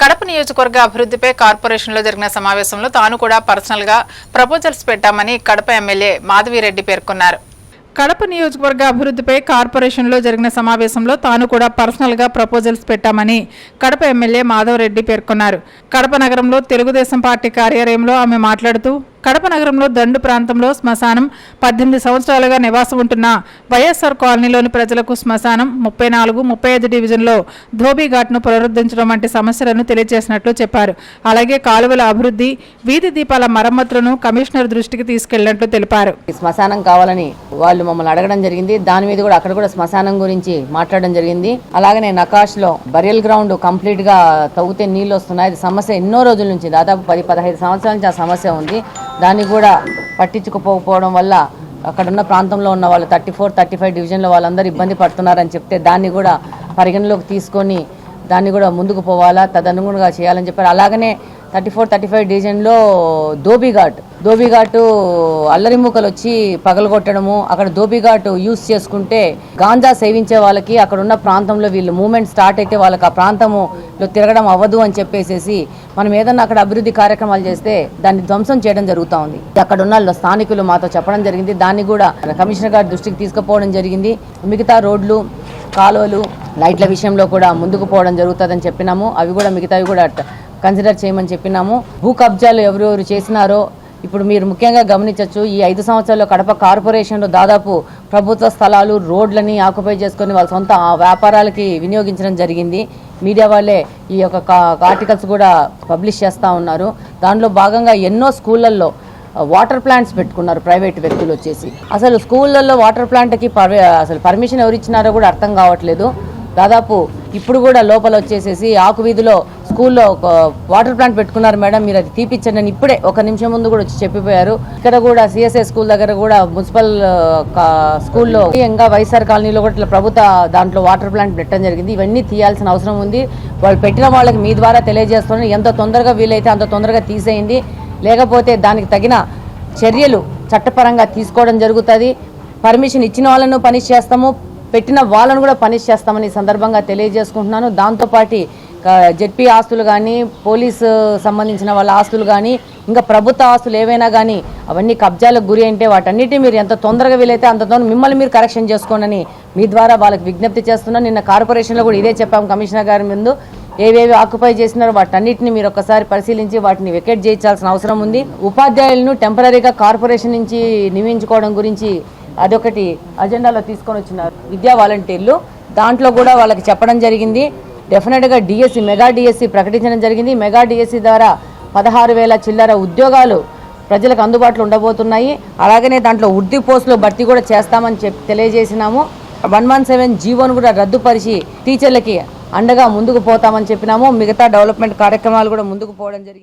కడప నియోజకవర్గ అభివృద్ధిపై కార్పొరేషన్లో జరిగిన సమావేశంలో తాను కూడా పర్సనల్గా ప్రపోజల్స్ పెట్టామని కడప ఎమ్మెల్యే మాధవిరెడ్డి పేర్కొన్నారు. కడప నియోజకవర్గ అభివృద్ధిపై కార్పొరేషన్లో జరిగిన సమావేశంలో తాను కూడా పర్సనల్గా ప్రపోజల్స్ పెట్టామని కడప ఎమ్మెల్యే మాధవరెడ్డి పేర్కొన్నారు. కడప నగరంలో తెలుగుదేశం పార్టీ కార్యాలయంలో ఆమె మాట్లాడుతూ కడప నగరంలో దండు ప్రాంతంలో శ్మశానం 18 సంవత్సరాలుగా నివాసం ఉంటున్న వైఎస్ఆర్ కాలనీలోని ప్రజలకు శ్మశానం 34, 35 డివిజన్లో ధోబీఘాట్ను పునరుద్ధరించడం వంటి సమస్యలను తెలియజేసినట్లు చెప్పారు. అలాగే కాలువల అభివృద్ధి, వీధి దీపాల మరమ్మతులను కమిషనర్ దృష్టికి తీసుకెళ్లినట్లు తెలిపారు. శ్మశానం కావాలని వాళ్ళు మమ్మల్ని అడగడం జరిగింది. దాని మీద కూడా అక్కడ కూడా శ్మశానం గురించి మాట్లాడడం జరిగింది. అలాగనే నకాష్లో బరియల్ గ్రౌండ్ కంప్లీట్ గా తవ్వుతే నీళ్లు వస్తున్నాయి. అది సమస్య ఎన్నో రోజుల నుంచి, దాదాపు 10-15 సంవత్సరాల నుంచి ఆ సమస్య ఉంది. దాన్ని కూడా పట్టించుకోకపోవడం వల్ల అక్కడున్న ప్రాంతంలో ఉన్న వాళ్ళు 34, 35 డివిజన్లో వాళ్ళందరూ ఇబ్బంది పడుతున్నారని చెప్తే దాన్ని కూడా పరిగణలోకి తీసుకొని దాన్ని కూడా ముందుకు పోవాలా, తదనుగుణంగా చేయాలని చెప్పారు. అలాగనే 34, 35 డివిజన్లో ధోబీఘాటు అల్లరి మూకలు వచ్చి పగలగొట్టడము, అక్కడ ధోబీఘాటు యూజ్ చేసుకుంటే గాంజా సేవించే వాళ్ళకి అక్కడ ఉన్న ప్రాంతంలో వీళ్ళు మూవ్మెంట్ స్టార్ట్ అయితే వాళ్ళకి ఆ ప్రాంతంలో తిరగడం అవ్వదు అని చెప్పేసి మనం ఏదన్నా అక్కడ అభివృద్ధి కార్యక్రమాలు చేస్తే దాన్ని ధ్వంసం చేయడం జరుగుతూ ఉంది. అక్కడ ఉన్న స్థానికులు మాతో చెప్పడం జరిగింది. దాన్ని కూడా కమిషనర్ గారి దృష్టికి తీసుకుపోవడం జరిగింది. మిగతా రోడ్లు, కాలువలు, లైట్ల విషయంలో కూడా ముందుకు పోవడం జరుగుతుందని చెప్పినాము. అవి కూడా మిగతావి కూడా కన్సిడర్ చేయమని చెప్పినాము. భూ కబ్జాలు ఎవరెవరు చేసినారో ఇప్పుడు మీరు ముఖ్యంగా గమనించవచ్చు. ఈ 5 సంవత్సరాల్లో కడప కార్పొరేషన్లో దాదాపు ప్రభుత్వ స్థలాలు, రోడ్లని ఆక్యుపై చేసుకొని వాళ్ళ సొంత వ్యాపారాలకి వినియోగించడం జరిగింది. మీడియా వాళ్ళే ఈ యొక్క ఆర్టికల్స్ కూడా పబ్లిష్ చేస్తూ ఉన్నారు. దానిలో భాగంగా ఎన్నో స్కూళ్ళల్లో వాటర్ ప్లాంట్స్ పెట్టుకున్నారు ప్రైవేట్ వ్యక్తులు వచ్చేసి. అసలు స్కూళ్ళల్లో వాటర్ ప్లాంట్కి అసలు పర్మిషన్ ఎవరు ఇచ్చినారో కూడా అర్థం కావట్లేదు. దాదాపు ఇప్పుడు కూడా లోపల వచ్చేసేసి ఆకు వీధిలో స్కూల్లో ఒక వాటర్ ప్లాంట్ పెట్టుకున్నారు మేడం, మీరు అది తీపిచ్చండి అని ఇప్పుడే 1 నిమిషం ముందు కూడా వచ్చి చెప్పిపోయారు. ఇక్కడ కూడా సిఎస్ఐ స్కూల్ దగ్గర కూడా మున్సిపల్ స్కూల్లో ఇంకా వైఎస్ఆర్ కాలనీలో కూడా ఇట్లా ప్రభుత్వ దాంట్లో వాటర్ ప్లాంట్ పెట్టడం జరిగింది. ఇవన్నీ తీయాల్సిన అవసరం ఉంది. వాళ్ళు పెట్టిన వాళ్ళకి మీ ద్వారా తెలియజేస్తున్నారు. ఎంత తొందరగా వీలైతే అంత తొందరగా తీసేయండి, లేకపోతే దానికి తగిన చర్యలు చట్టపరంగా తీసుకోవడం జరుగుతుంది. పర్మిషన్ ఇచ్చిన వాళ్ళను పనిష్ చేస్తాము, పెట్టిన వాళ్ళను కూడా పనిష్ చేస్తామని సందర్భంగా తెలియజేసుకుంటున్నాను. దాంతోపాటు జెడ్పీ ఆస్తులు కానీ, పోలీసు సంబంధించిన వాళ్ళ ఆస్తులు కానీ, ఇంకా ప్రభుత్వ ఆస్తులు ఏవైనా కానీ అవన్నీ కబ్జాలకు గురి అంటే వాటన్నిటి మీరు ఎంత తొందరగా వీలైతే అంత తొందరగా మిమ్మల్ని మీరు కరెక్షన్ చేసుకోండి మీ ద్వారా వాళ్ళకి విజ్ఞప్తి చేస్తున్నాను. నిన్న కార్పొరేషన్లో కూడా ఇదే చెప్పాము కమిషనర్ గారి ముందు. ఏవేవి ఆక్యుపై చేసినారో వాటన్నిటిని మీరు ఒకసారి పరిశీలించి వాటిని వెకేట్ చేయించాల్సిన అవసరం ఉంది. ఉపాధ్యాయులను టెంపరీగా కార్పొరేషన్ నుంచి నియమించుకోవడం గురించి అదొకటి అజెండాలో తీసుకొని వచ్చినారు విద్యా వాలంటీర్లు. దాంట్లో కూడా వాళ్ళకి చెప్పడం జరిగింది. డెఫినెట్గా డిఎస్సి, మెగా డిఎస్సి ప్రకటించడం జరిగింది. మెగా డిఎస్సి ద్వారా 16,000 చిల్లర ఉద్యోగాలు ప్రజలకు అందుబాటులో ఉండబోతున్నాయి. అలాగనే దాంట్లో ఉర్దూ పోస్టులు భర్తీ కూడా చేస్తామని తెలియజేసినాము. 117 జీవోను కూడా రద్దుపరిచి టీచర్లకి అండగా ముందుకు పోతామని చెప్పినాము. మిగతా డెవలప్మెంట్ కార్యక్రమాలు కూడా ముందుకు పోవడం జరిగింది.